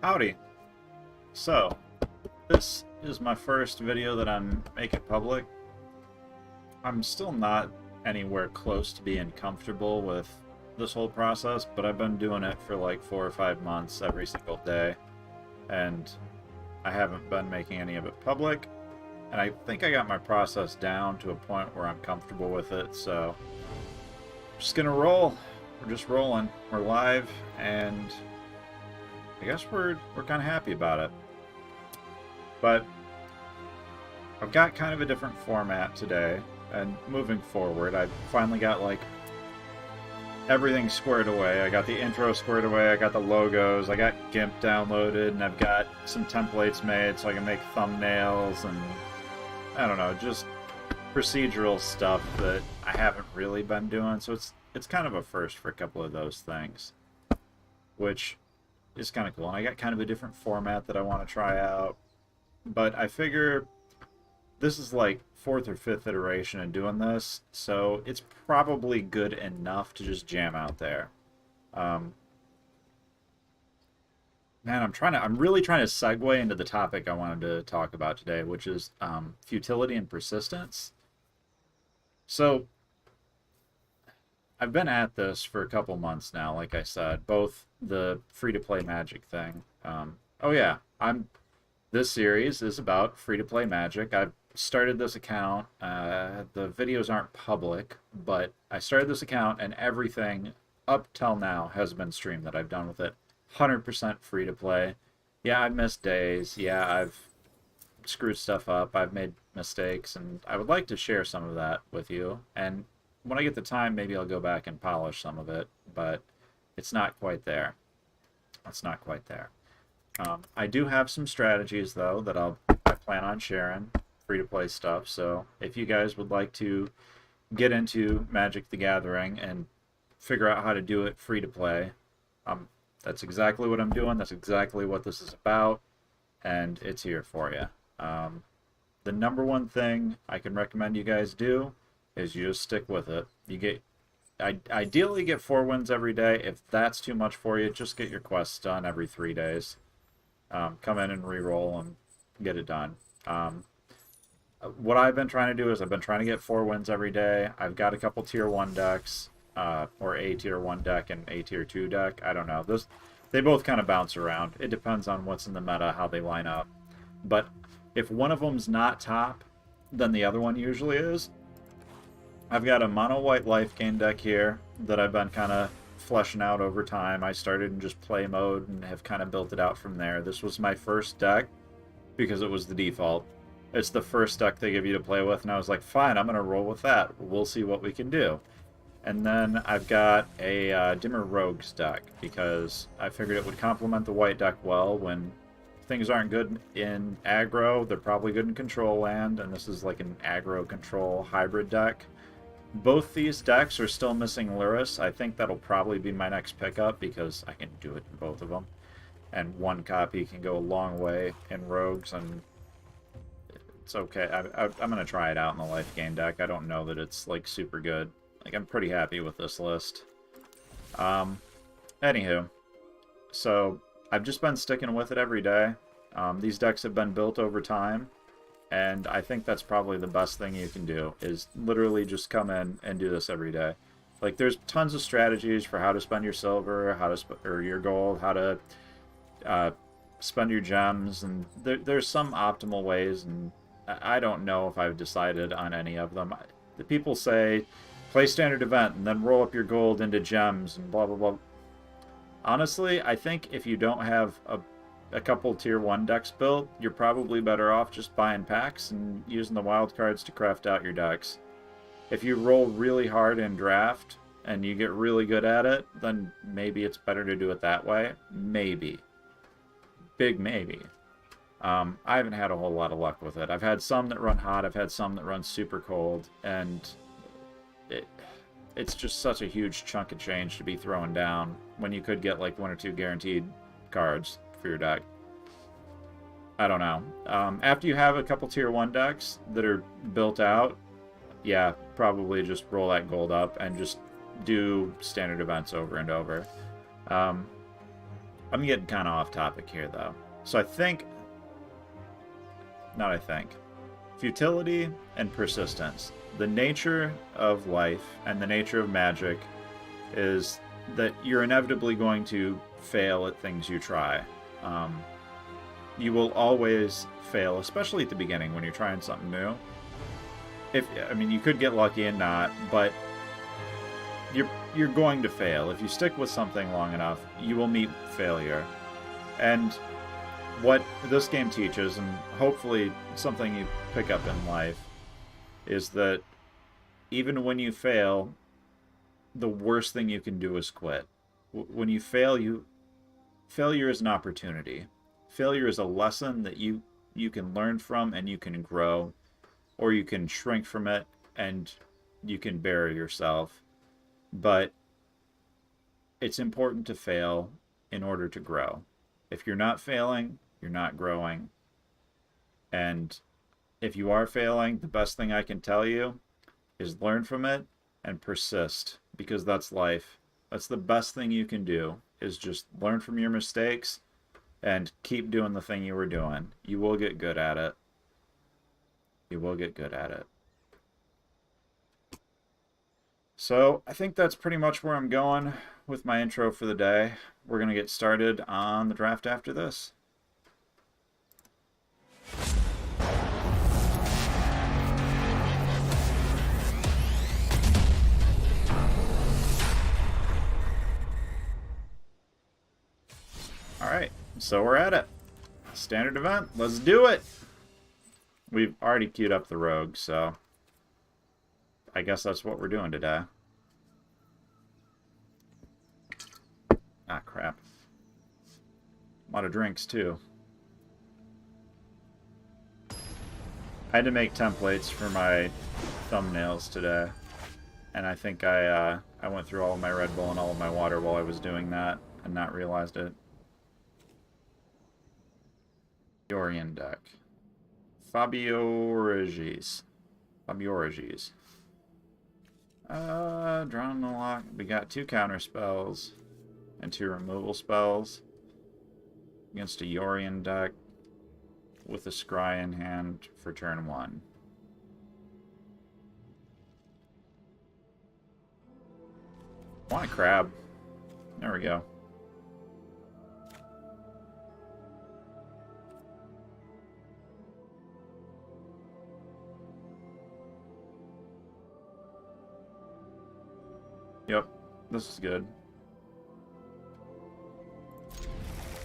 Howdy. So, this is my first video that I'm making public. I'm still not anywhere close to being comfortable with this whole process, but I've been doing it for like 4 or 5 months every single day, and I haven't been making any of it public, and I think I got my process down to a point where I'm comfortable with it, so I'm just gonna roll. We're just rolling. We're live, and I guess we're kind of happy about it. But I've got kind of a different format today, and moving forward, I've finally got like everything squared away. I got the intro squared away, I got the logos, I got GIMP downloaded, and I've got some templates made so I can make thumbnails and I don't know, just procedural stuff that I haven't really been doing. So it's kind of a first for a couple of those things, which is kind of cool. And I got kind of a different format that I want to try out. But I figure this is like fourth or fifth iteration in doing this, so it's probably good enough to just jam out there. Man, I'm really trying to segue into the topic I wanted to talk about today, which is futility and persistence. So I've been at this for a couple months now, like I said, both the free-to-play Magic thing. Oh yeah, this series is about free-to-play Magic. I've started this account. The videos aren't public, but I started this account and everything up till now has been streamed that I've done with it. 100% free-to-play. Yeah, I've missed days. Yeah, I've screwed stuff up. I've made mistakes, and I would like to share some of that with you. And when I get the time, maybe I'll go back and polish some of it, but it's not quite there. It's not quite there. I do have some strategies, though, that I plan on sharing, free-to-play stuff, so if you guys would like to get into Magic the Gathering and figure out how to do it free-to-play, that's exactly what I'm doing, that's exactly what this is about, and it's here for you. The number one thing I can recommend you guys do is you just stick with it. Ideally get 4 wins every day. If that's too much for you, just get your quests done every 3 days. Come in and re-roll and get it done. What I've been trying to do is I've been trying to get 4 wins every day. I've got a couple tier 1 decks, or a tier 1 deck and a tier 2 deck. I don't know. They both kind of bounce around. It depends on what's in the meta, how they line up. But if one of them's not top, then the other one usually is. I've got a mono white life gain deck here that I've been kind of fleshing out over time. I started in just play mode and have kind of built it out from there. This was my first deck because it was the default. It's the first deck they give you to play with, and I was like, fine, I'm going to roll with that. We'll see what we can do. And then I've got a Dimir Rogues deck because I figured it would complement the white deck well. When things aren't good in aggro, they're probably good in control land, and this is like an aggro control hybrid deck. Both these decks are still missing Lyris. I think that'll probably be my next pickup because I can do it in both of them. And one copy can go a long way in Rogues, and it's okay. I'm going to try it out in the life gain deck. I don't know that it's like super good. Like, I'm pretty happy with this list. Anywho, so I've just been sticking with it every day. These decks have been built over time. And I think that's probably the best thing you can do, is literally just come in and do this every day. Like, there's tons of strategies for how to spend your silver, or your gold, how to spend your gems, and there's some optimal ways, and I don't know if I've decided on any of them. The people say, play standard event, and then roll up your gold into gems, and blah, blah, blah. Honestly, I think if you don't have a couple tier 1 decks built, you're probably better off just buying packs and using the wild cards to craft out your decks. If you roll really hard in draft and you get really good at it, then maybe it's better to do it that way. Maybe. Big maybe. I haven't had a whole lot of luck with it. I've had some that run hot, I've had some that run super cold, and it's just such a huge chunk of change to be throwing down when you could get like 1 or 2 guaranteed cards for your deck. I don't know. After you have a couple tier 1 decks that are built out, yeah, probably just roll that gold up and just do standard events over and over. I'm getting kind of off topic here, though. So I think... Not I think. Futility and persistence. The nature of life and the nature of magic is that you're inevitably going to fail at things you try. You will always fail, especially at the beginning when you're trying something new. I mean, you could get lucky and not, but you're going to fail. If you stick with something long enough, you will meet failure. And what this game teaches, and hopefully something you pick up in life, is that even when you fail, the worst thing you can do is quit. When you fail, failure is an opportunity. Failure is a lesson that you can learn from and you can grow, or you can shrink from it and you can bury yourself. But it's important to fail in order to grow. If you're not failing, you're not growing. And if you are failing, the best thing I can tell you is learn from it and persist, because that's life. That's the best thing you can do, is just learn from your mistakes and keep doing the thing you were doing. You will get good at it. You will get good at it. So I think that's pretty much where I'm going with my intro for the day. We're going to get started on the draft after this. Alright, so we're at it. Standard event, let's do it! We've already queued up the rogue, so I guess that's what we're doing today. Ah, crap. A lot of drinks, too. I had to make templates for my thumbnails today, and I think I went through all of my Red Bull and all of my water while I was doing that and not realized it. Yorian deck. Fabiorigis. Drawn the lock. We got 2 counter spells and 2 removal spells against a Yorian deck with a scry in hand for turn 1. I want a crab. There we go. Yep, this is good.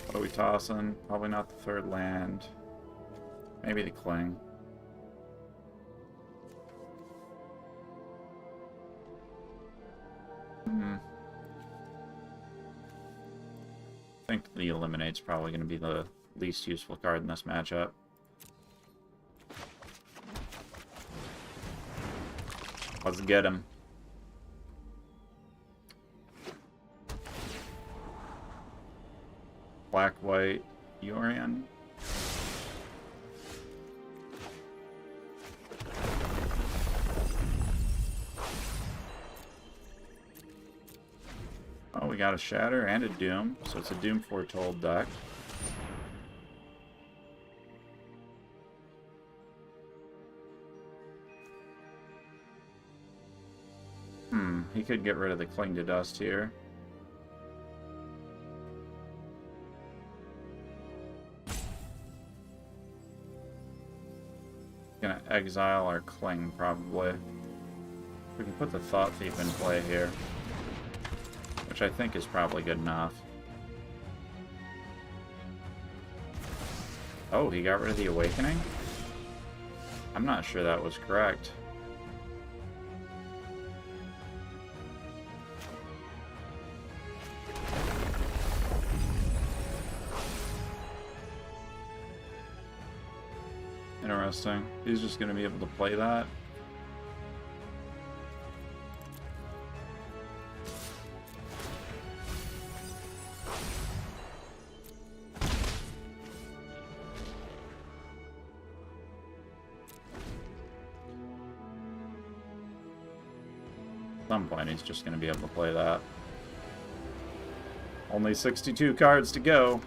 What are we tossing? Probably not the 3rd land. Maybe the Cling. I think the Eliminate's probably going to be the least useful card in this matchup. Let's get him. Black-white Yorian. Oh, we got a Shatter and a Doom, so it's a Doom Foretold deck. He could get rid of the Cling to Dust here. Gonna exile our Cling, probably. We can put the Thought Thief in play here, which I think is probably good enough. Oh, he got rid of the Awakening? I'm not sure that was correct. Interesting. He's just going to be able to play that. At some point, he's just going to be able to play that. Only 62 cards to go.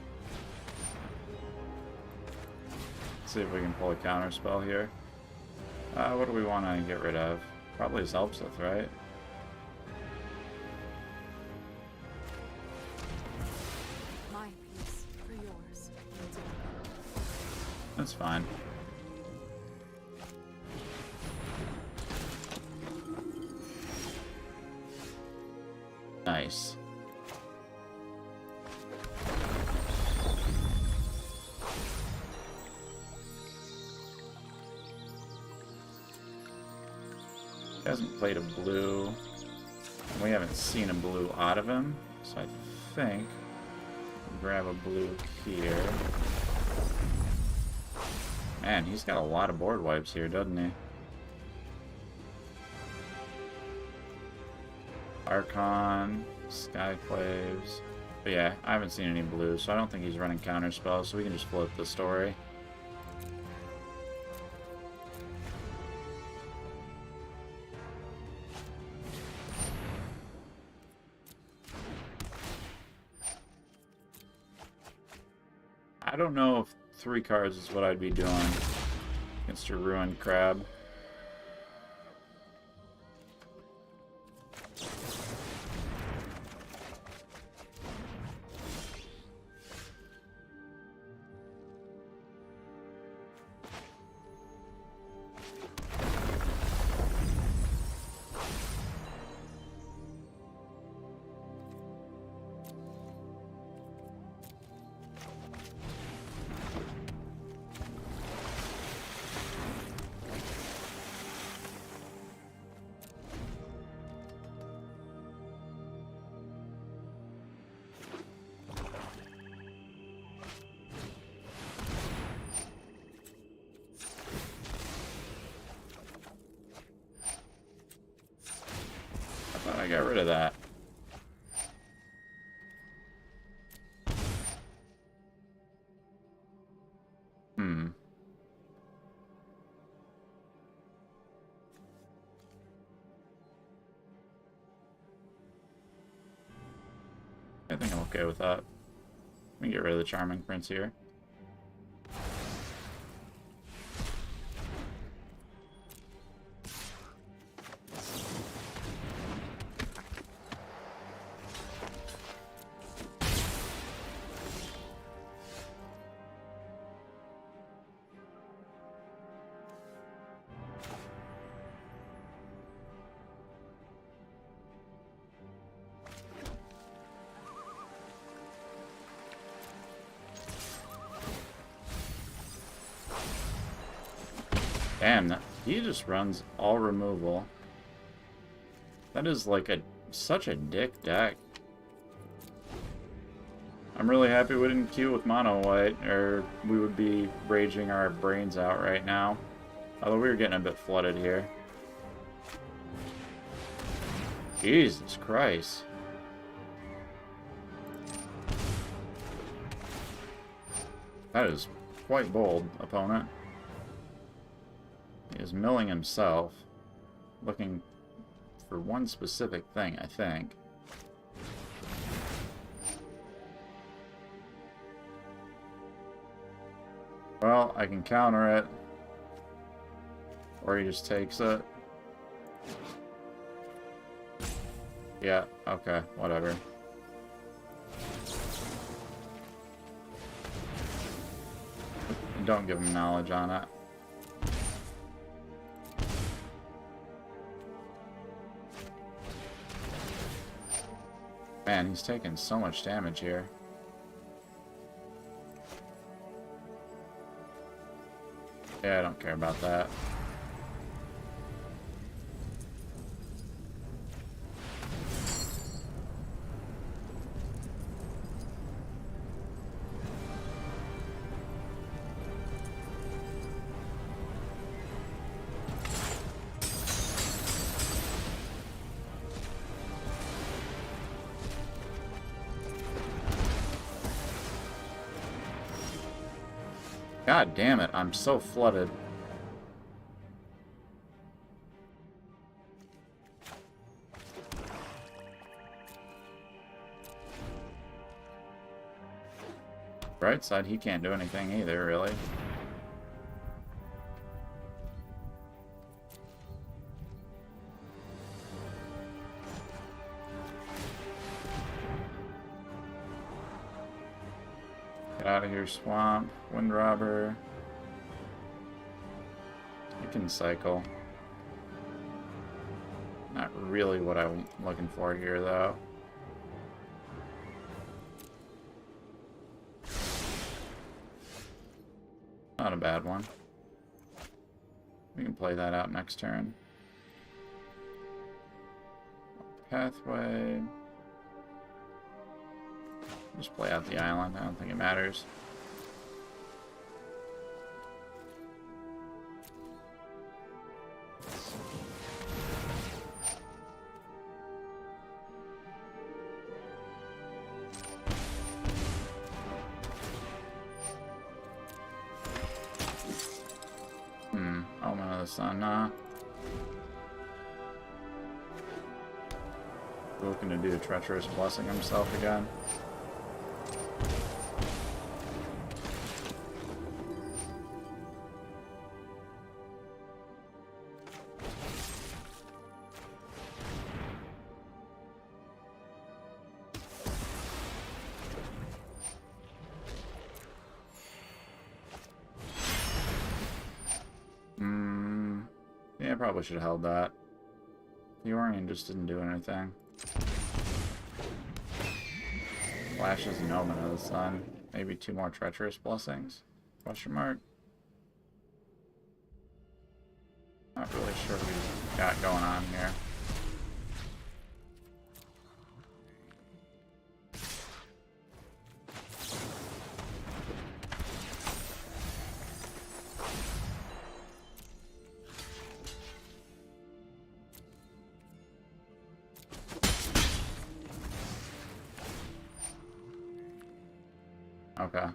Let's see if we can pull a counter spell here. What do we want to get rid of? Probably Zelpsith, right? My piece for yours. That's fine. Nice. He hasn't played a blue, and we haven't seen a blue out of him, so I think we'll grab a blue here. Man, he's got a lot of board wipes here, doesn't he? Archon, Skyclaves. But yeah, I haven't seen any blue, so I don't think he's running counter spells, so we can just flip the story. I don't know if 3 cards is what I'd be doing against a Ruined Crab. I got rid of that. I think I'm okay with that. Let me get rid of the Charming Prince here. Damn, he just runs all removal. That is like such a dick deck. I'm really happy we didn't queue with mono white, or we would be raging our brains out right now. Although we were getting a bit flooded here. Jesus Christ. That is quite bold, opponent. He is milling himself, looking for one specific thing, I think. Well, I can counter it, or he just takes it. Yeah, okay, whatever. Don't give him knowledge on it. Man, he's taking so much damage here. Yeah, I don't care about that. God damn it, I'm so flooded. Bright side, he can't do anything either, really. Get out of here, swamp. Wind robber. You can cycle. Not really what I'm looking for here, though. Not a bad one. We can play that out next turn. Pathway. Just play out the island. I don't think it matters. Omen of the Sun, nah. Looking to do a treacherous blessing himself again. Yeah, probably should have held that. The Orion just didn't do anything. Flashes an Omen of the Sun. Maybe 2 more treacherous blessings? Question mark. Not really sure what he's got going on here. Okay.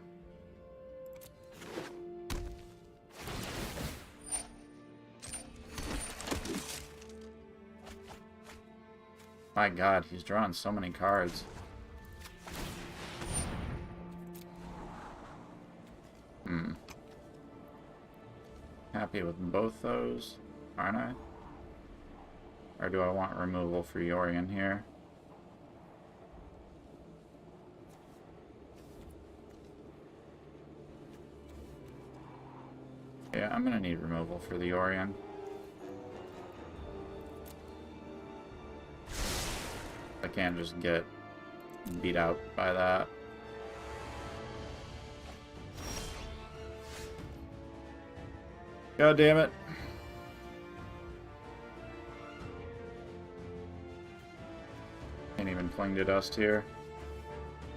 My god, he's drawing so many cards. Happy with both those, aren't I? Or do I want removal for Yorion here? Yeah, I'm gonna need removal for the Orion. I can't just get beat out by that. God damn it. Can't even fling to dust here.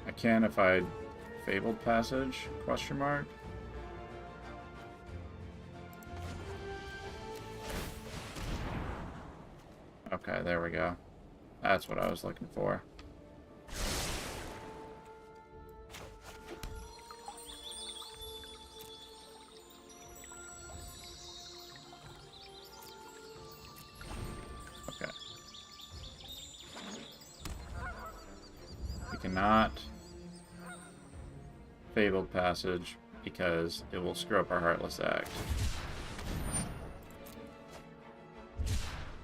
I can if I Fabled Passage, question mark. Okay, there we go. That's what I was looking for. Okay. We cannot Fabled Passage because it will screw up our Heartless Act.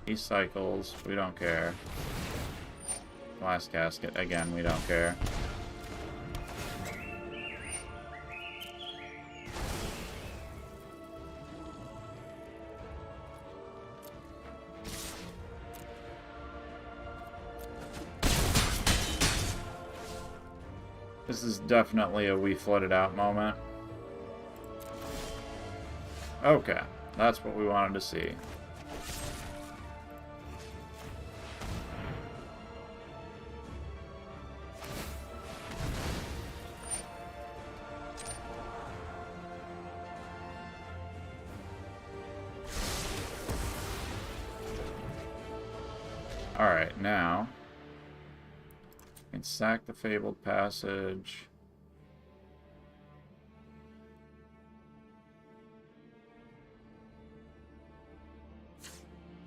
He cycles, we don't care. Last Casket, again, we don't care. This is definitely a we flooded out moment. Okay, that's what we wanted to see. Alright, now we can sack the Fabled Passage.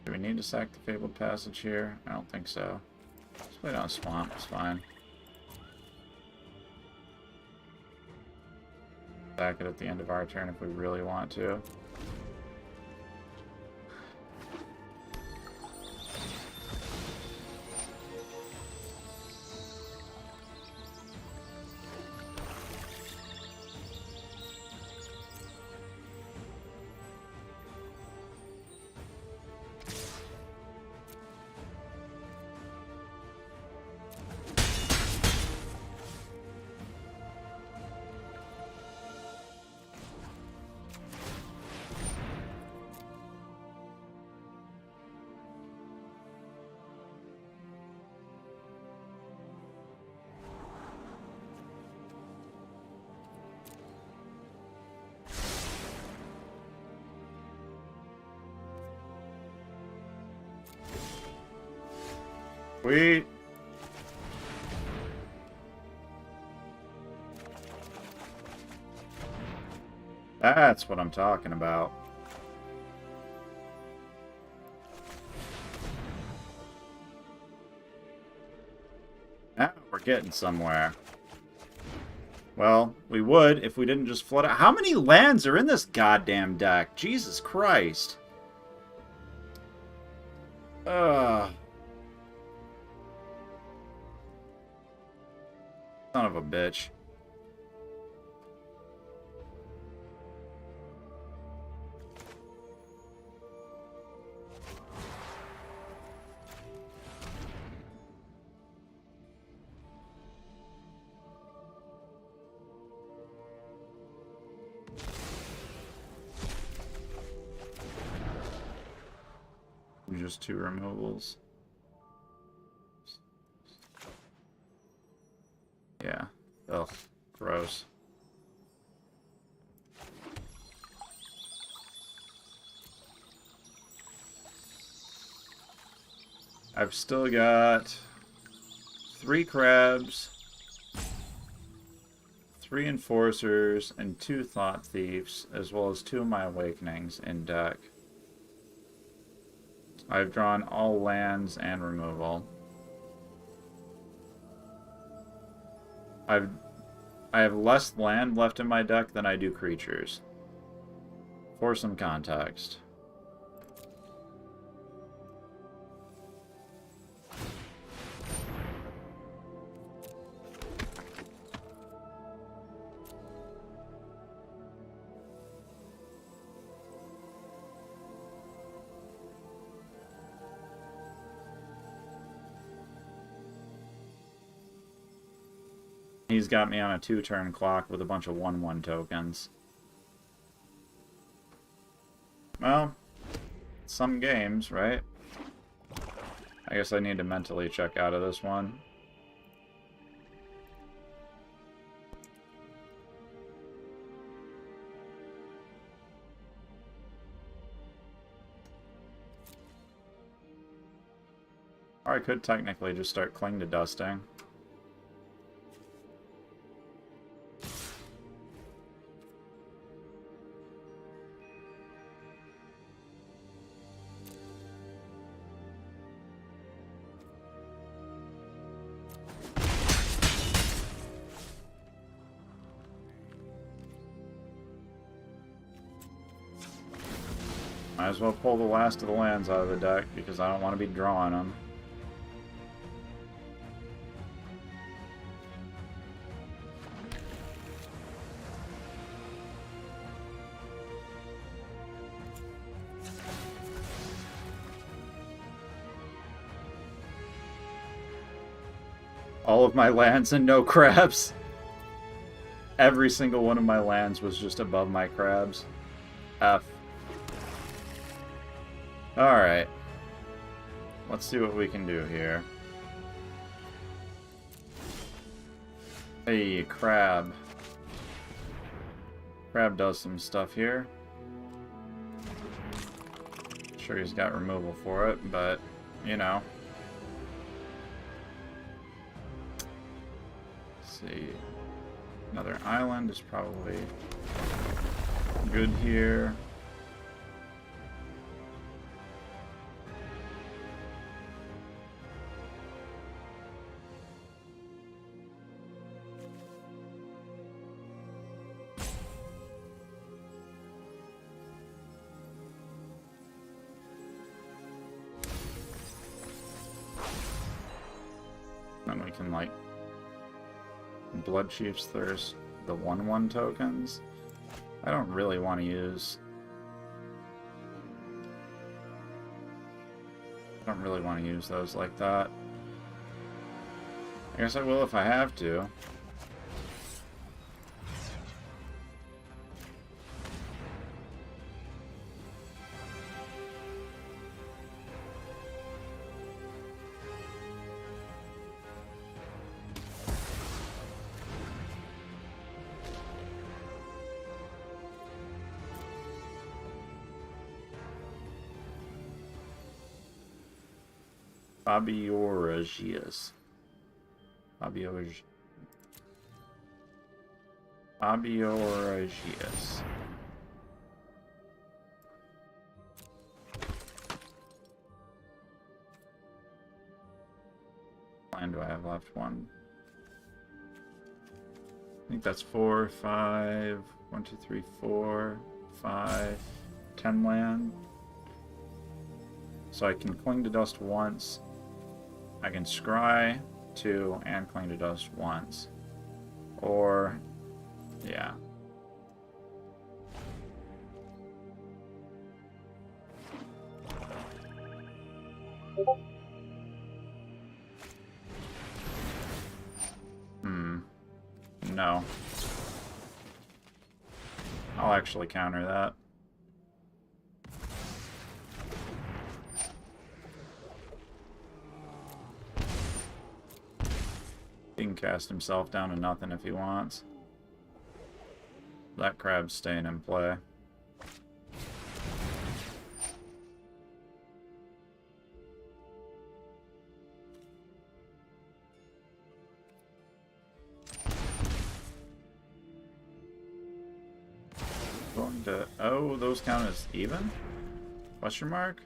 Do we need to sack the Fabled Passage here? I don't think so. Let's play it on Swamp, it's fine. Back it at the end of our turn if we really want to. Sweet. That's what I'm talking about. Now we're getting somewhere. Well, we would if we didn't just flood out. How many lands are in this goddamn deck? Jesus Christ. Ugh. Son of a bitch. Just 2 removals. Yeah. Ugh. Gross. I've still got 3 crabs, 3 enforcers, and 2 thought thieves, as well as 2 of my awakenings in deck. I've drawn all lands and removal. I have less land left in my deck than I do creatures. For some context. He's got me on a 2-turn clock with a bunch of 1/1 tokens. Well, some games, right? I guess I need to mentally check out of this one. Or I could technically just start cling to dusting. Might as well pull the last of the lands out of the deck, because I don't want to be drawing them. All of my lands and no crabs. Every single one of my lands was just above my crabs. F. Alright. Let's see what we can do here. Hey, crab. Crab does some stuff here. Sure he's got removal for it, but, you know. Let's see. Another island is probably good here. can, like, Blood Chief's Thirst, the 1/1 tokens. I don't really want to use... I don't really want to use those like that. I guess I will if I have to. Fabioragius. Fabioragius. How many land do I have left? One. I think that's 4, 5, 1, 2, 3, 4, 5, 10 land. So I can Cling to Dust once. I can Scry 2 and Cling to Dust once. Or, yeah. No. I'll actually counter that. He can cast himself down to nothing if he wants. That crab's staying in play. Going to... Oh, those count as even? Question mark?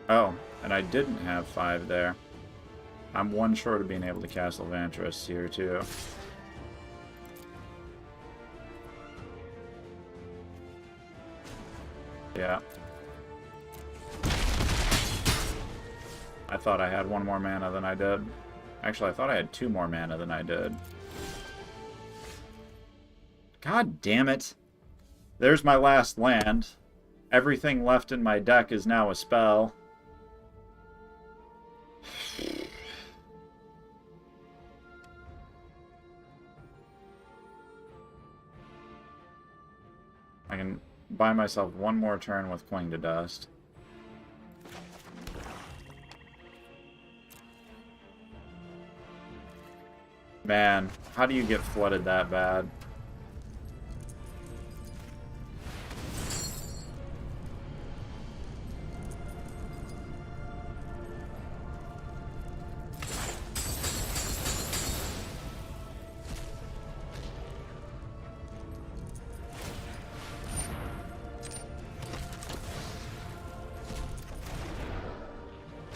Oh, and I didn't have 5 there. I'm 1 short of being able to cast Elvantris here, too. Yeah. I thought I had 1 more mana than I did. Actually, I thought I had 2 more mana than I did. God damn it. There's my last land. Everything left in my deck is now a spell. I can buy myself 1 more turn with Cling to Dust. Man, how do you get flooded that bad?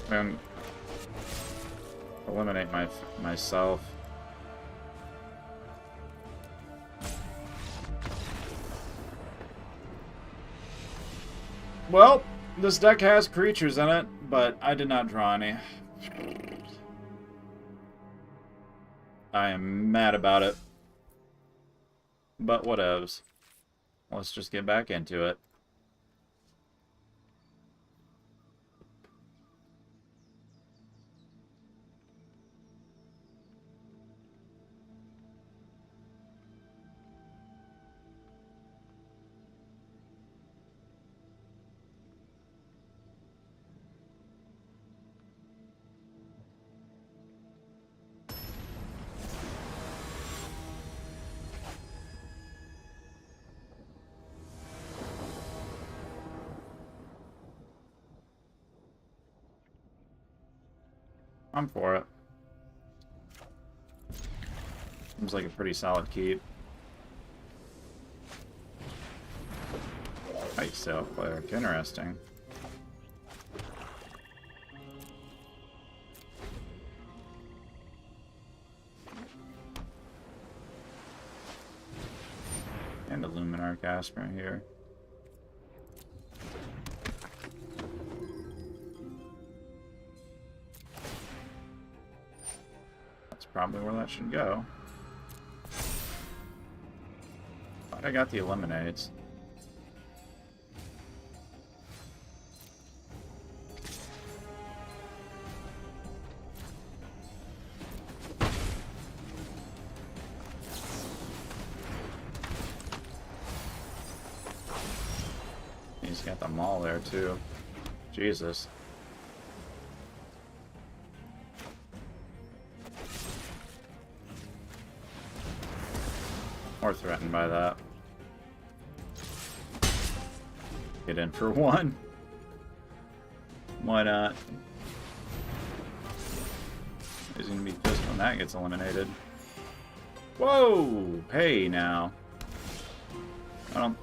And eliminate myself. Well, this deck has creatures in it, but I did not draw any. I am mad about it. But whatevs. Let's just get back into it. I'm for it. Seems like a pretty solid keep. Ice Sail Cleric, interesting. And a Luminar Casper here. That's probably where that should go. Thought I got the Eliminates. He's got the maul there too. Jesus. More threatened by that. Get in for one. Why not? He's gonna be pissed when that gets eliminated. Whoa! Hey now. I don't.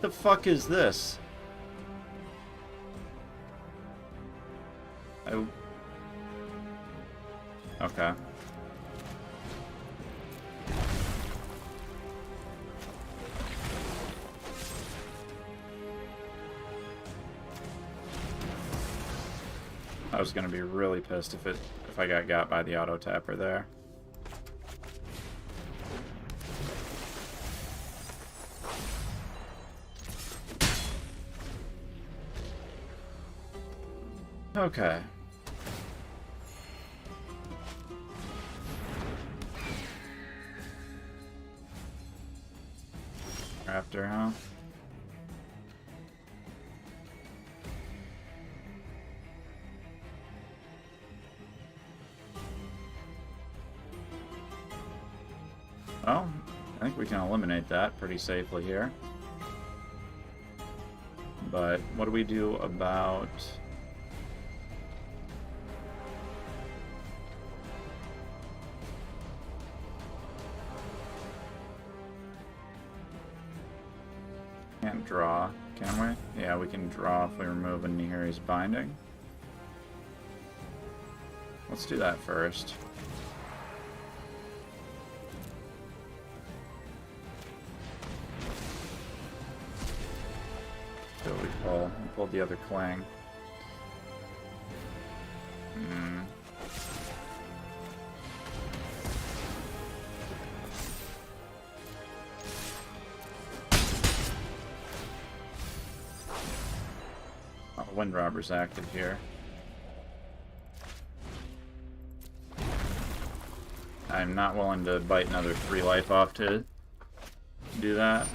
The fuck is this? Oh. Okay. I was gonna be really pissed if I got by the auto tapper there. Okay. Raptor, huh? Well, I think we can eliminate that pretty safely here. But what do we do about... Can't draw, can we? Yeah, we can draw if we remove a Nihiri's binding. Let's do that first. So we pulled the other clang. Oh, Wind Robber's active here. I'm not willing to bite another 3 life off to do that.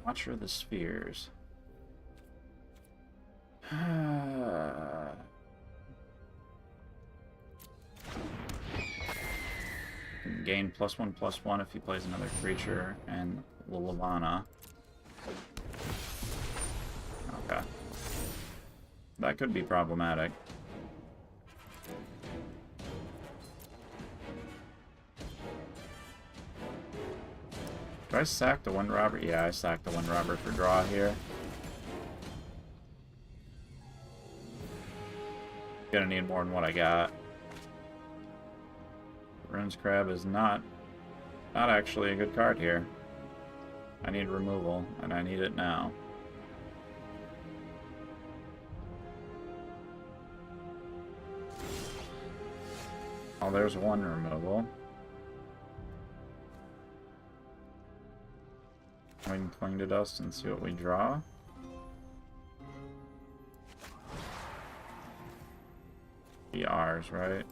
Watch for the spheres. Gain +1/+1 if he plays another creature and Lulavana. Okay. That could be problematic. Do I sack the Wind Robber? Yeah, I sacked the Wind Robber for draw here. Gonna need more than what I got. Rune's Crab is not actually a good card here. I need removal, and I need it now. Oh, there's one removal. We can cling to dust and see what we draw. Be ours, right?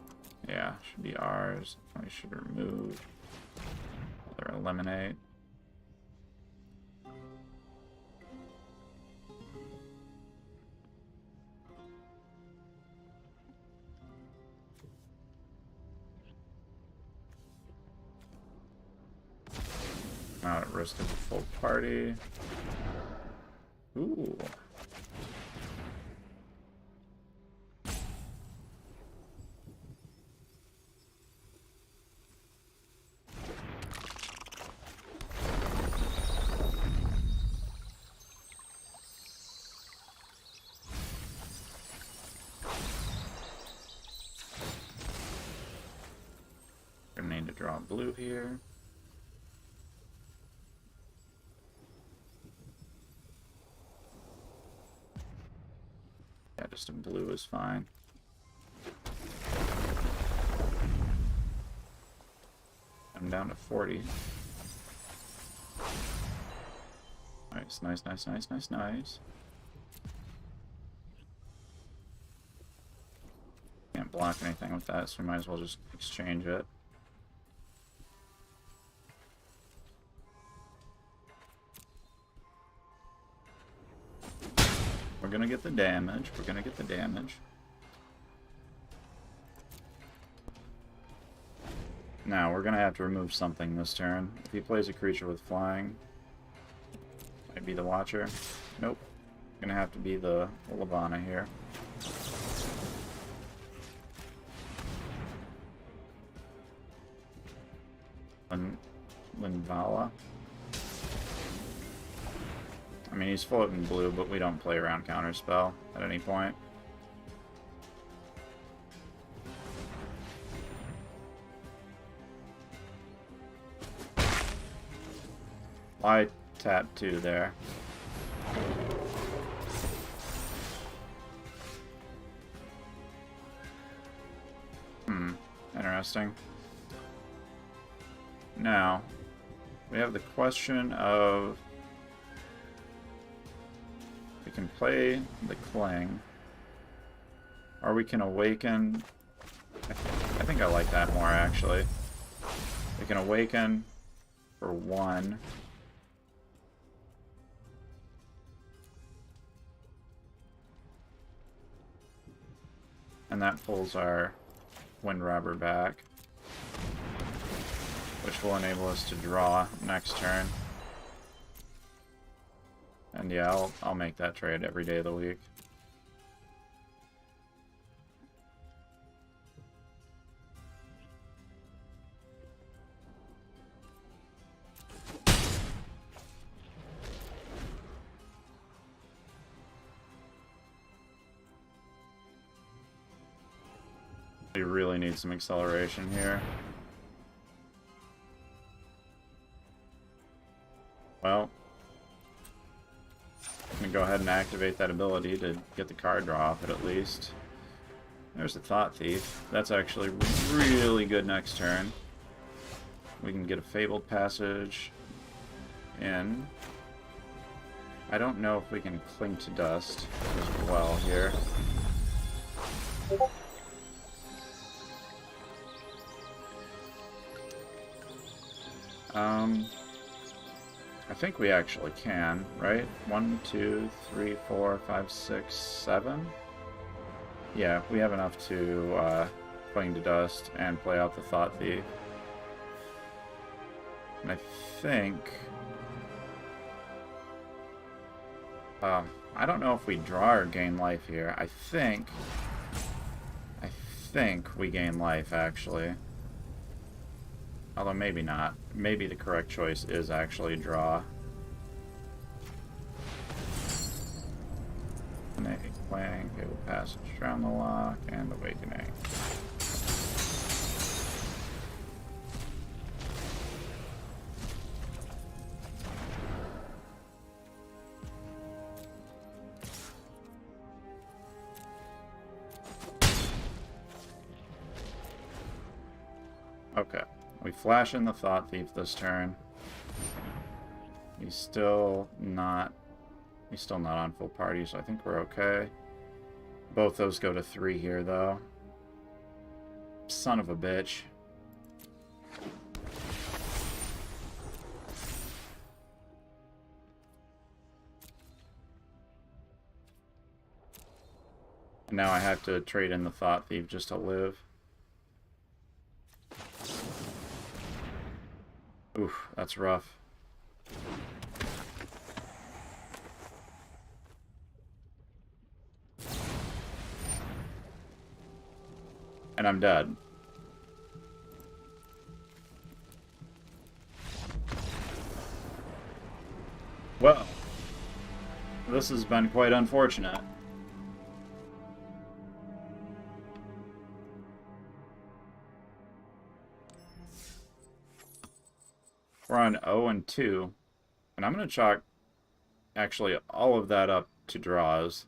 Yeah, should be ours. We should remove or eliminate. Not at risk of a full party. Ooh. Draw blue here. Yeah, just a blue is fine. I'm down to 40. Nice, nice, nice, nice, nice, nice. Can't block anything with that, so we might as well just exchange it. We're gonna get the damage. We're gonna get the damage. Now, we're gonna have to remove something this turn. If he plays a creature with flying, might be the Watcher. Nope. Gonna have to be the Levana here. Linvala. I mean, he's floating blue, but we don't play around counterspell at any point. I tapped 2 there. Interesting. Now, we have the question of... we can play the Cling, or we can Awaken. I think I like that more, actually. We can Awaken for 1. And that pulls our Wind Robber back, which will enable us to draw next turn. And yeah, I'll make that trade every day of the week. We really need some acceleration here. Well, I'm gonna go ahead and activate that ability to get the card draw off it at least. There's the Thought Thief. That's actually really good next turn. We can get a Fabled Passage in. I don't know if we can Cling to Dust as well here. I think we actually can, right? 1, 2, 3, 4, 5, 6, 7. Yeah, we have enough to Cling to Dust and play out the Thought Thief. And I think... I don't know if we draw or gain life here. I think we gain life, actually. Although maybe not. Maybe the correct choice is actually draw. Playing, Fabled Passage, Drown the Lock, and Awakening. Okay. We flash in the Thought Thief this turn. He's still not on full party, so I think we're okay. Both those go to 3 here, though. Son of a bitch. And now I have to trade in the Thought Thief just to live. Oof, that's rough. And I'm dead. Well, this has been quite unfortunate. We're on 0 and 2. And I'm going to chalk actually all of that up to draws.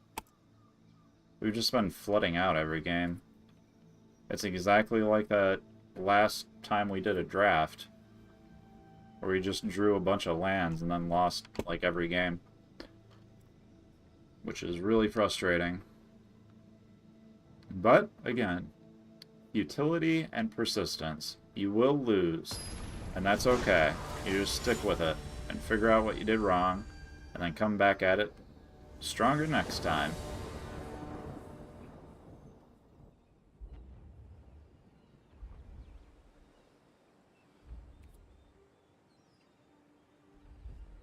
We've just been flooding out every game. It's exactly like that last time we did a draft, where we just drew a bunch of lands and then lost like every game, which is really frustrating. But again, utility and persistence. You will lose, and that's okay. You just stick with it and figure out what you did wrong, and then come back at it stronger next time.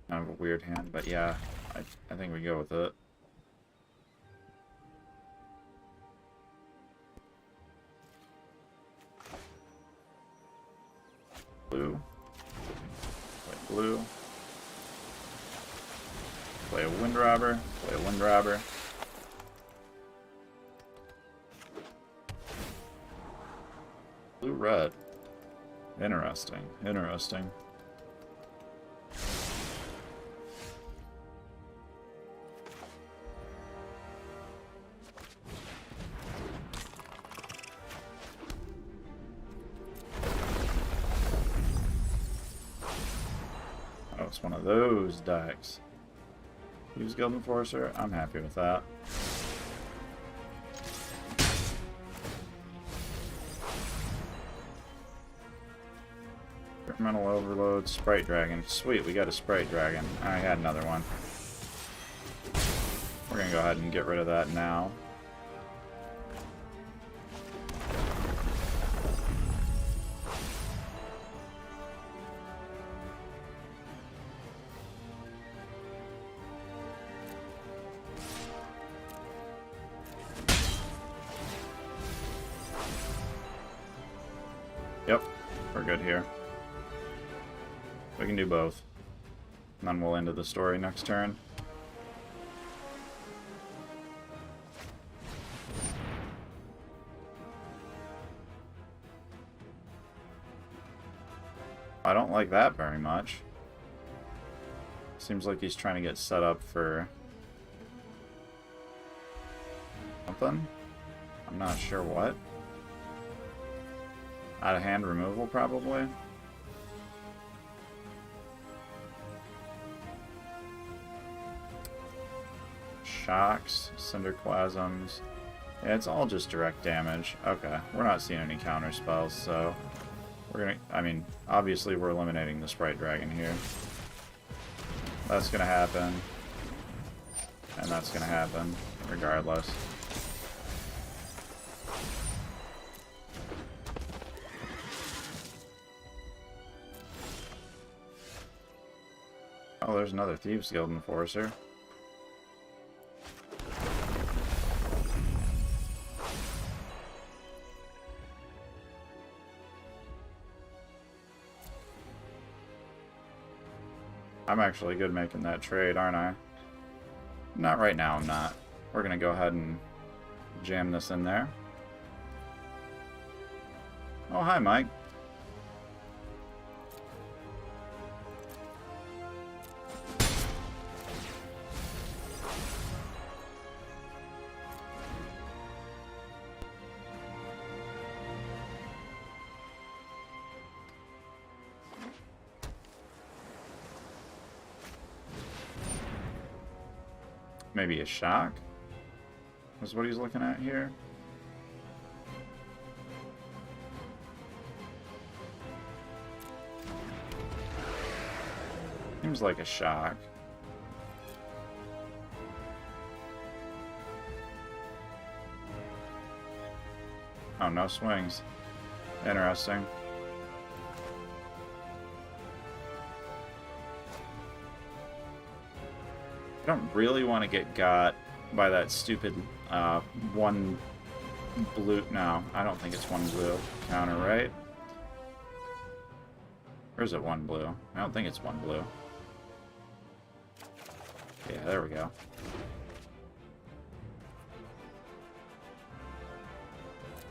Kind of a weird hand, but yeah, I think we go with it. Blue. Play blue. Play a wind robber. Play a wind robber. Blue red. Interesting. Interesting. Oh, it's one of those decks. Use Guild Enforcer. I'm happy with that. Experimental Overload, Sprite Dragon. Sweet, we got a Sprite Dragon. I had another one. We're gonna go ahead and get rid of that now. Yep, we're good here. We can do both. And then we'll end the story next turn. I don't like that very much. Seems like he's trying to get set up for something. I'm not sure what. Out of hand removal, probably. Shocks, Cinderclasms. Yeah, it's all just direct damage. Okay, we're not seeing any counter spells, so we're gonna. I mean, obviously we're eliminating the Sprite Dragon here. That's gonna happen, and that's gonna happen, regardless. Oh, there's another Thieves Guild Enforcer. I'm actually good making that trade, aren't I? Not right now, I'm not. We're gonna go ahead and jam this in there. Oh, hi, Mike. Maybe a shock? Is what he's looking at here. Seems like a shock. Oh, no swings. Interesting. I don't really want to get got by that stupid one blue. No, I don't think it's one blue counter, right? Or is it one blue? I don't think it's one blue. Yeah, there we go.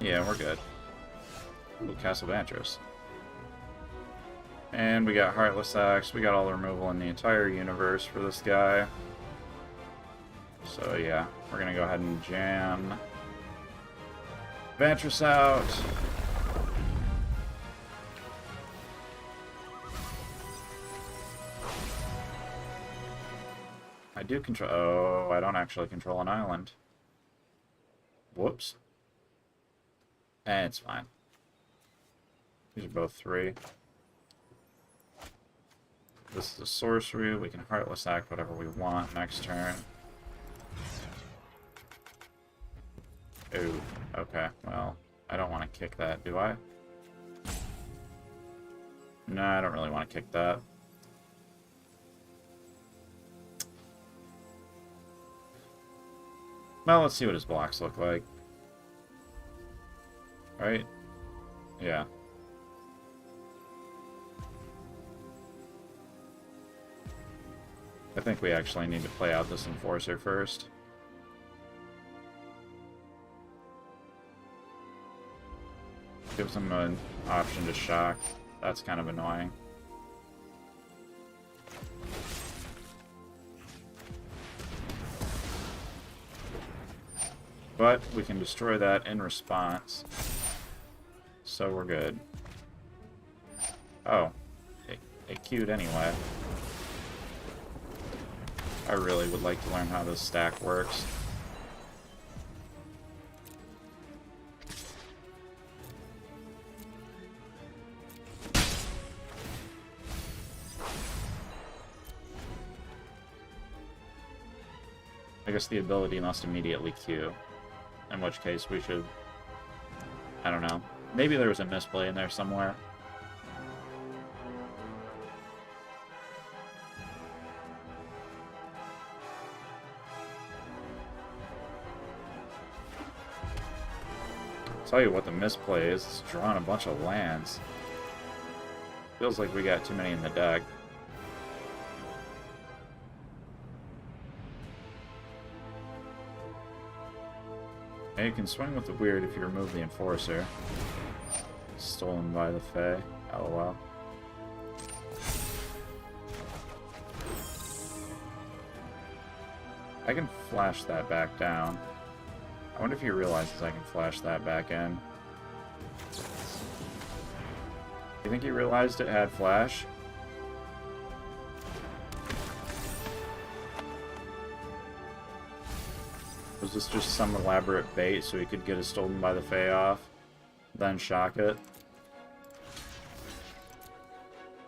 Yeah, we're good. Ooh, Castle Vantris. And we got Heartless Axe. We got all the removal in the entire universe for this guy. So yeah, we're gonna go ahead and jam Ventress out. I do control... Oh, I don't actually control an island. Whoops. It's fine. These are both 3. This is a sorcery. We can Heartless Act whatever we want next turn. Ooh, okay. Well, I don't want to kick that, do I? No, I don't really want to kick that. Well, let's see what his blocks look like. Right? Yeah. I think we actually need to play out this Enforcer first. Gives him an option to shock. That's kind of annoying. But we can destroy that in response. So we're good. Oh. It queued anyway. I really would like to learn how this stack works. I guess the ability must immediately queue. In which case we should... I don't know. Maybe there was a misplay in there somewhere. Tell you what the misplay is, it's drawing a bunch of lands. Feels like we got too many in the deck. And you can swing with the weird if you remove the Enforcer. Stolen by the Fae. LOL. I can flash that back down. I wonder if he realizes I can flash that back in. You think he realized it had flash? Was this just some elaborate bait so he could get his Stolen by the Fae off, then shock it?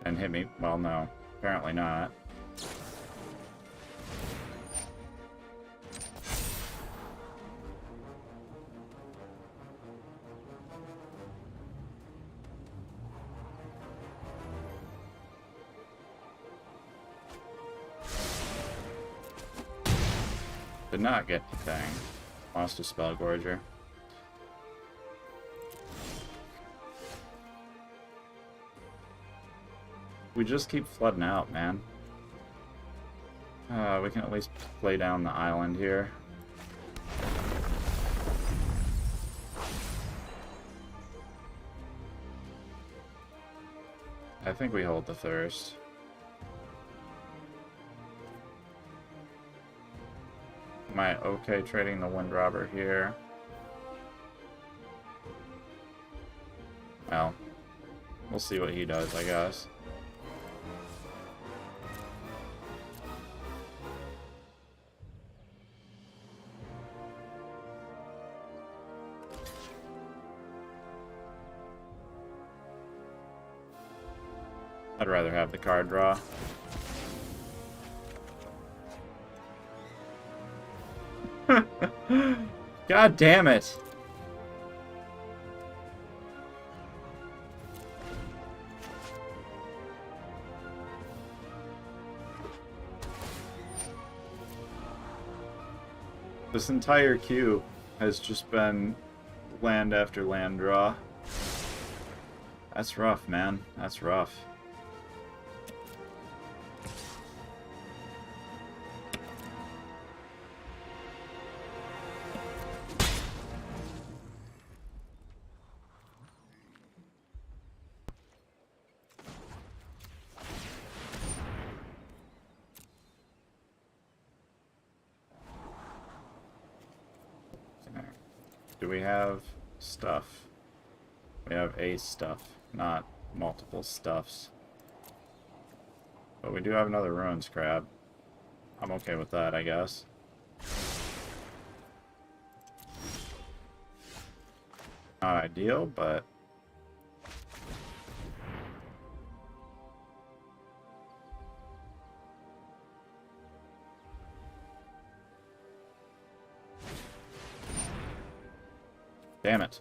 And hit me? Well, no. Apparently not. Did not get the thing. Lost a Spell Gorger. We just keep flooding out, man. We can at least play down the island here. I think we hold the Thirst. Am I okay trading the Wind Robber here? Well, we'll see what he does, I guess. I'd rather have the card draw. God damn it! This entire queue has just been land after land draw. That's rough, man. That's rough. Do we have stuff? We have a stuff, not multiple stuffs. But we do have another ruins crab. I'm okay with that, I guess. Not ideal, but... Damn it.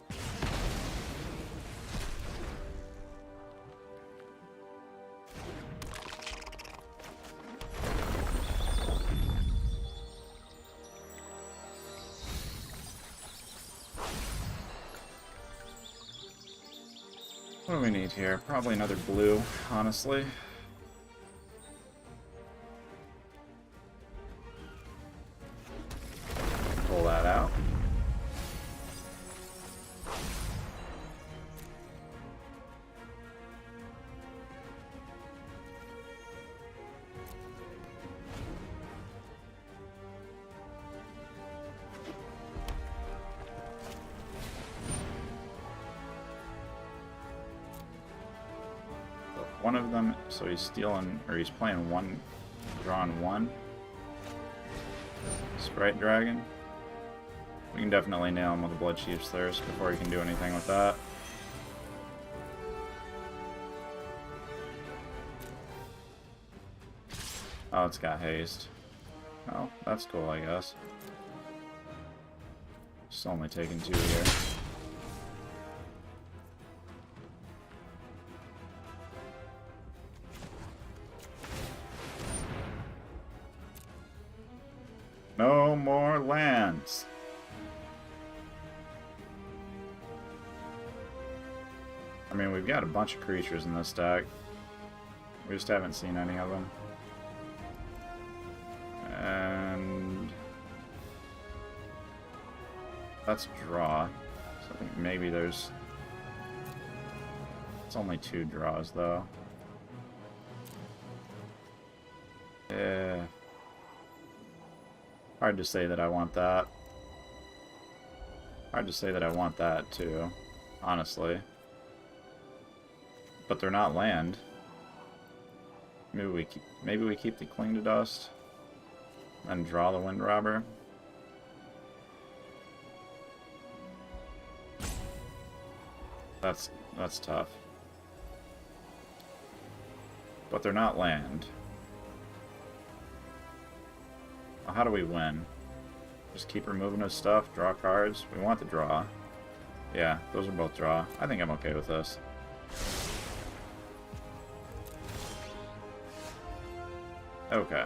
What do we need here? Probably another blue, honestly. Pull that out. One of them, so he's stealing, or he's playing one, drawing one. Sprite Dragon. We can definitely nail him with a Blood Chief's Thirst before he can do anything with that. Oh, it's got haste. Oh, that's cool, I guess. Still only taking 2 here. No more lands. I mean, we've got a bunch of creatures in this deck. We just haven't seen any of them. And that's a draw. So I think maybe there's... It's only 2 draws, though. Yeah. Hard to say that I want that. Hard to say that I want that, too. Honestly. But they're not land. Maybe we keep the Cling to Dust. And draw the Wind Robber. That's tough. But they're not land. Well, how do we win? Just keep removing his stuff, draw cards. We want the draw. Yeah, those are both draw. I think I'm okay with this. Okay,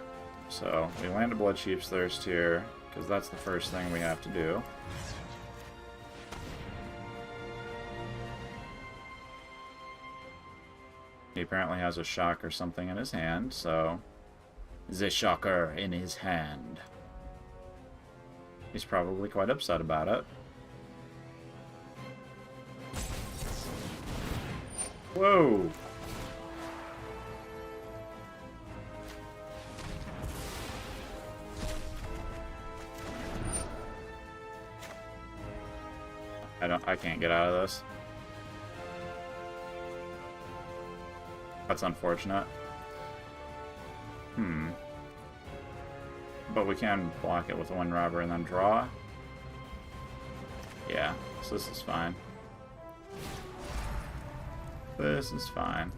so we land a Blood Chief's Thirst here, because that's the first thing we have to do. He apparently has a shock or something in his hand, so... The shocker in his hand. He's probably quite upset about it. Whoa! I can't get out of this. That's unfortunate. But we can block it with a Wind Robber and then draw. Yeah, so this is fine. This is fine.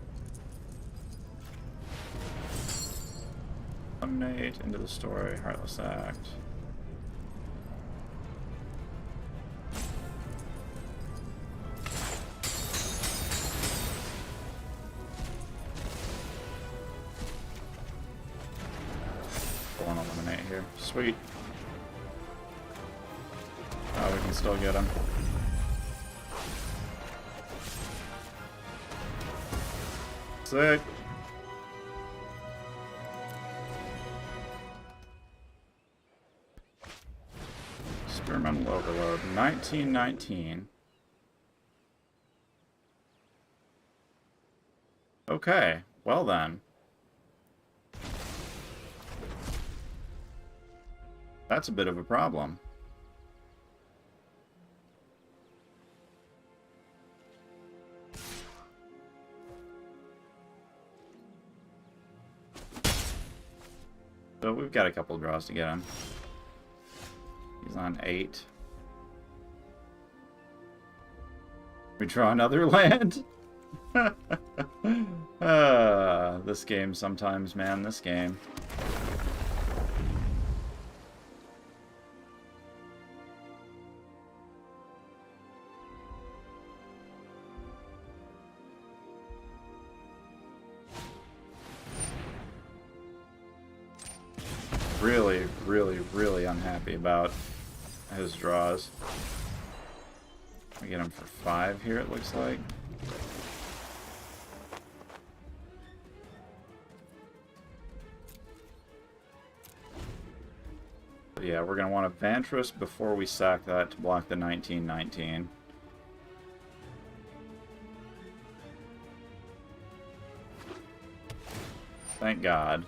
Eliminate into the story, Heartless Act. Eliminate here. Sweet. Oh, we can still get him. Sick. Experimental Overload. 1919. Okay, well then. That's a bit of a problem. So we've got a couple draws to get him. He's on 8. We draw another land. This game sometimes, man. This game. Really, really, really unhappy about his draws. We get him for 5 here, it looks like. But yeah, we're going to want a Vantress before we sack that to block the 19/19. Thank God.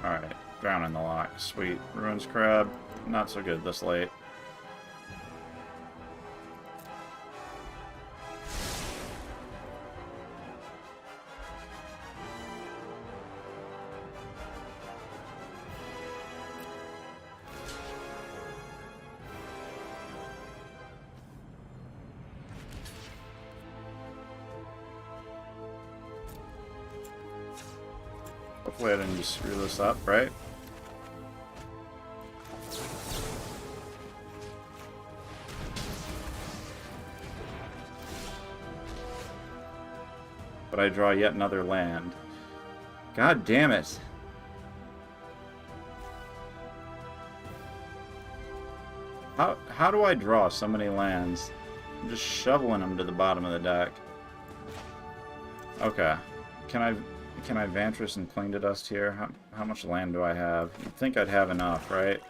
Alright, drown in the lock. Sweet. Ruins Crab. Not so good this late. Hopefully I didn't just screw this up, right? But I draw yet another land. God damn it. How do I draw so many lands? I'm just shoveling them to the bottom of the deck. Okay. Can I Vantress and Cling to Dust here? How much land do I have? You'd think I'd have enough, right?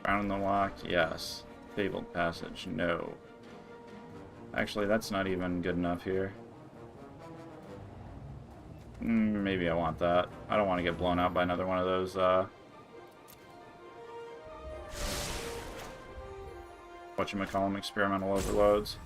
Drown in the Lock? Yes. Fabled Passage? No. Actually, that's not even good enough here. Maybe I want that. I don't want to get blown out by another one of those, whatchamacallem, experimental overloads.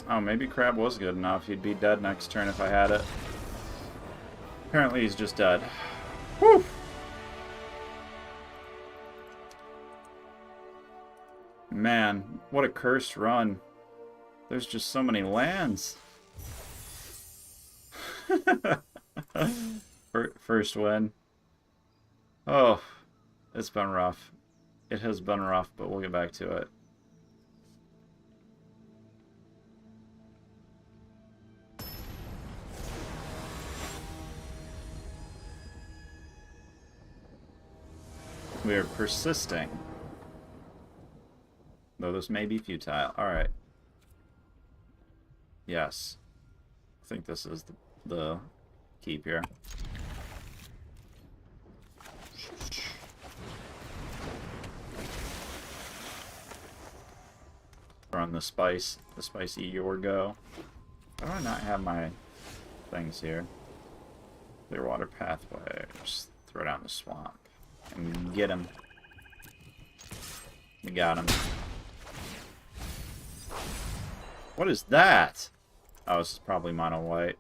Oh, maybe Crab was good enough. He'd be dead next turn if I had it. Apparently he's just dead. Whew! Man, what a cursed run. There's just so many lands. First win. Oh, it's been rough. It has been rough, but we'll get back to it. We are persisting. Though this may be futile. Alright. Yes. I think this is the keep here. Run the spicy Yorgo. Why do I not have my things here? Clearwater Pathway. Just throw down the swamp. And get him. We got him. What is that? Oh, this is probably mono white.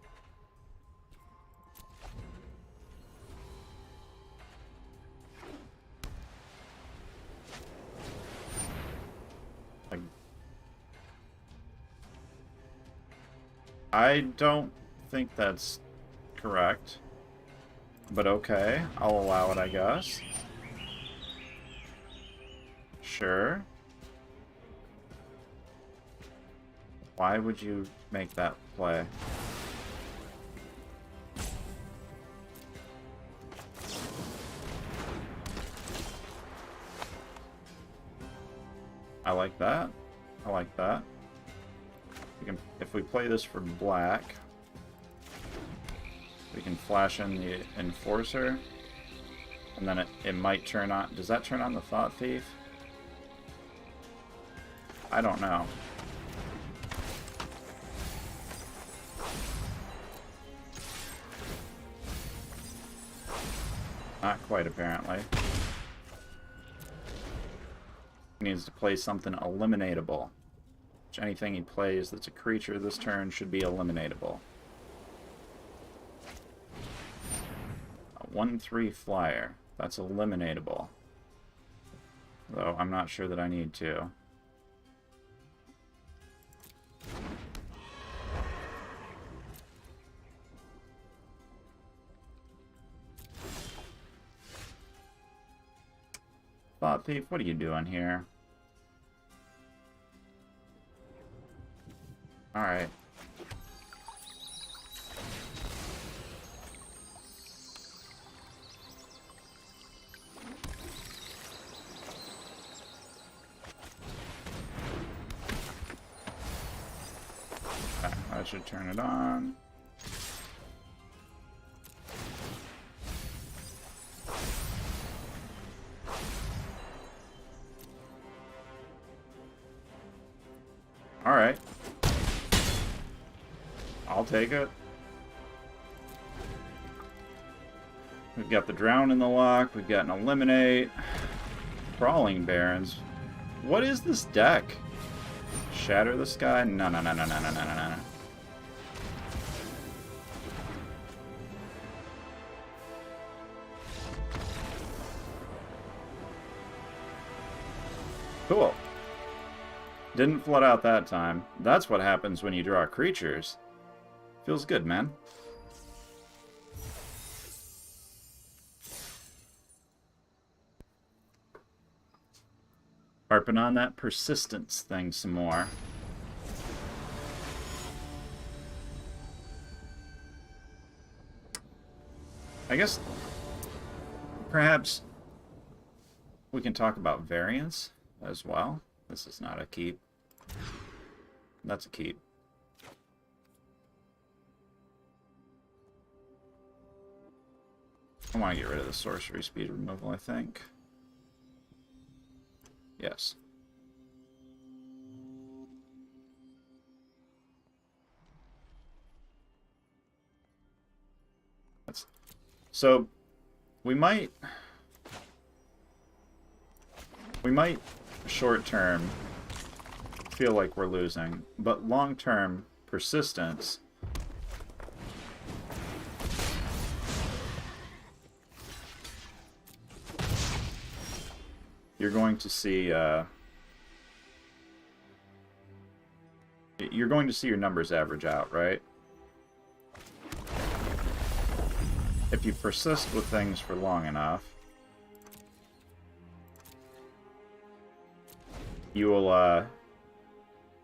I don't think that's correct. But okay, I'll allow it, I guess. Sure. Why would you make that play? I like that. I like that. If we play this for black, we can flash in the Enforcer, and then it might turn on... Does that turn on the Thought Thief? I don't know. Not quite, apparently. He needs to play something eliminatable. Which anything he plays that's a creature this turn should be eliminatable. A 1/3 flyer. That's eliminatable. Though I'm not sure that I need to. Thought Thief, what are you doing here? Alright. Okay, that should turn it on. Alright. I'll take it. We've got the Drown in the lock. We've got an Eliminate. Crawling Barrens. What is this deck? Shatter the Sky? No, no, no, no, no, no, no, no, no. Cool. Didn't flood out that time. That's what happens when you draw creatures. Feels good, man. Harping on that persistence thing some more. I guess perhaps we can talk about variance as well. This is not a keep. That's a keep. I want to get rid of the sorcery speed removal, I think. Yes. So we might short term feel like we're losing, but long term persistence you're going to see your numbers average out, right? If you persist with things for long enough, you will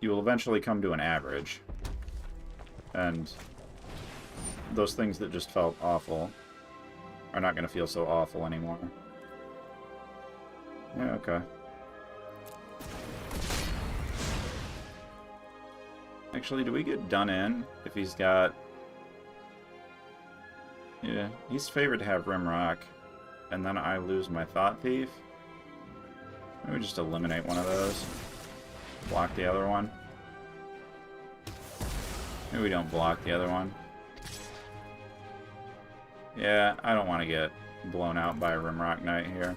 eventually come to an average. And those things that just felt awful are not going to feel so awful anymore. Yeah, okay. Actually, do we get done in if he's got... Yeah, he's favored to have Rimrock, and then I lose my Thought Thief. Maybe just eliminate one of those. Block the other one. Maybe we don't block the other one. Yeah, I don't want to get blown out by a Rimrock Knight here.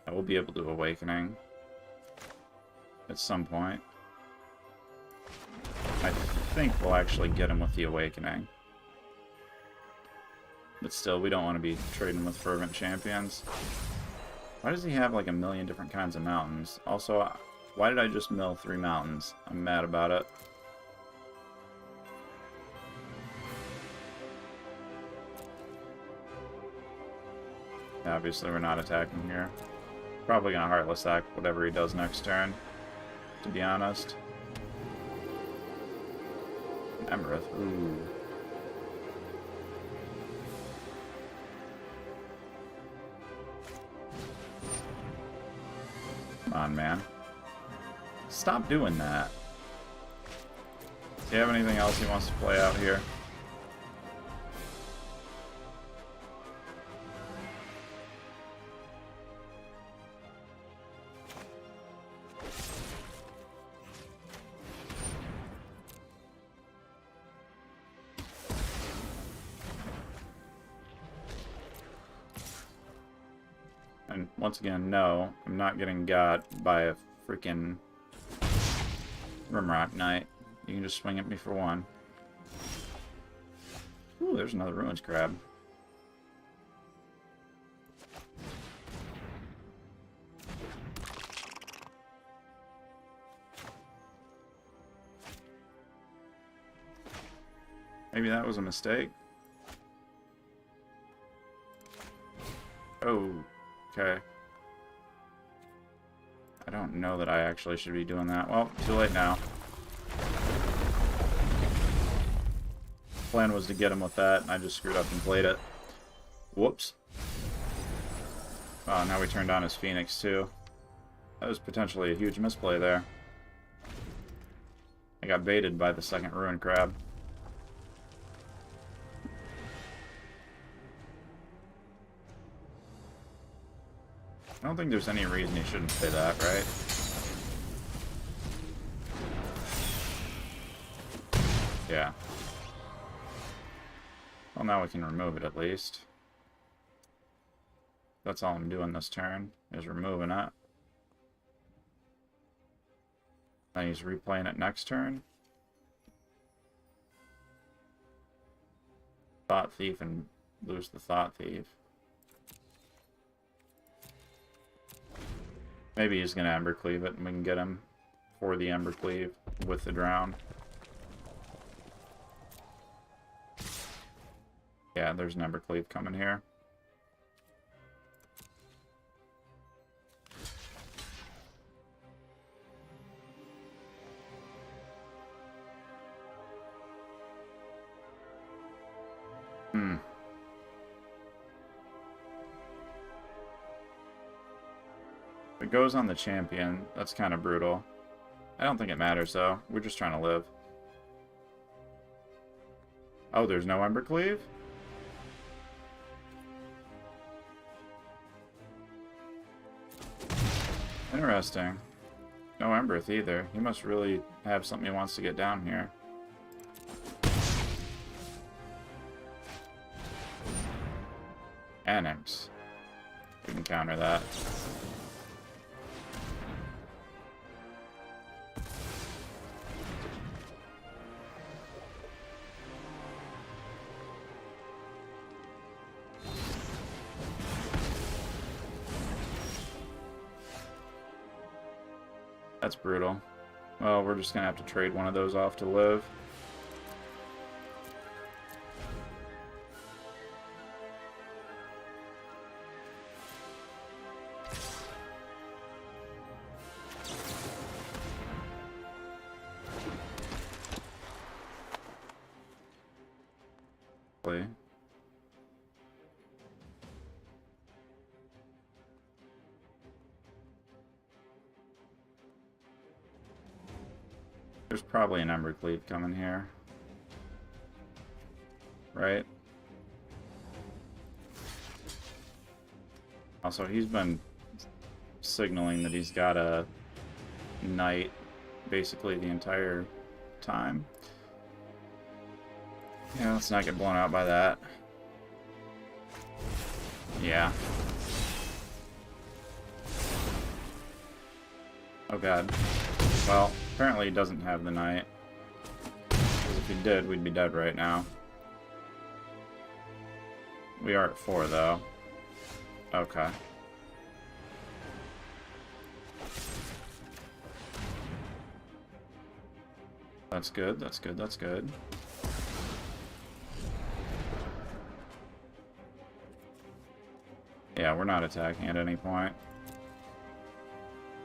I will be able to Awakening at some point. I think we'll actually get him with the Awakening. But still, we don't want to be trading with Fervent Champions. Why does he have like a million different kinds of mountains? Also, why did I just mill 3 mountains? I'm mad about it. Obviously, we're not attacking here. Probably gonna Heartless Act whatever he does next turn, to be honest. Emerith, ooh. Come on, man. Stop doing that. Do you have anything else he wants to play out here? And once again, no, I'm not getting got by a freaking Rimrock Knight. You can just swing at me for one. Ooh, there's another Ruins Crab. Maybe that was a mistake. Oh, okay. I don't know that I actually should be doing that. Well, too late now. Plan was to get him with that, and I just screwed up and played it. Whoops. Oh, now we turned on his Phoenix, too. That was potentially a huge misplay there. I got baited by the second Ruin Crab. I don't think there's any reason he shouldn't play that, right? Yeah. Well, now we can remove it at least. That's all I'm doing this turn, is removing it. Then he's replaying it next turn. Thought Thief and lose the Thought Thief. Maybe he's going to Embercleave it and we can get him for the Embercleave with the Drown. Yeah, there's an Embercleave coming here. If it goes on the champion, that's kind of brutal. I don't think it matters, though. We're just trying to live. Oh, there's no Embercleave? Interesting. No Emberth either. He must really have something he wants to get down here. Annex. We can counter that. That's brutal. Well, we're just gonna have to trade one of those off to live. Play. There's probably an Embercleave coming here. Right? Also, he's been signaling that he's got a knight basically the entire time. Yeah, let's not get blown out by that. Yeah. Oh god. Well, apparently he doesn't have the knight. Because if he did, we'd be dead right now. We are at 4, though. Okay. That's good, that's good, that's good. Yeah, we're not attacking at any point.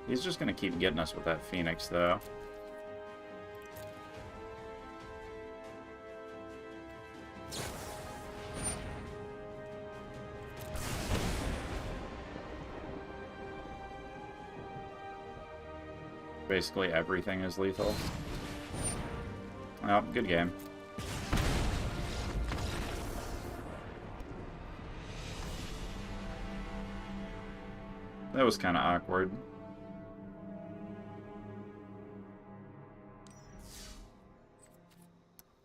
He's just going to keep getting us with that Phoenix, though. Basically everything is lethal. Oh, good game. That was kind of awkward.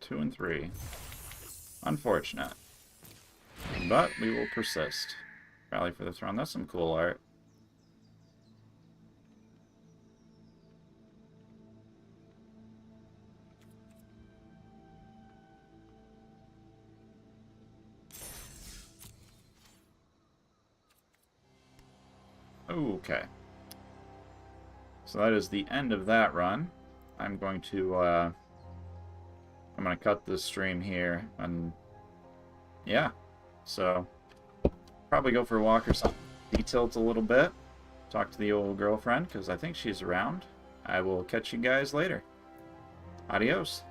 Two and three. Unfortunate. But we will persist. Rally for the throne. That's some cool art. Okay. So that is the end of that run. I'm going to cut this stream here, and yeah. So probably go for a walk or something. Detilt a little bit. Talk to the old girlfriend, because I think she's around. I will catch you guys later. Adios.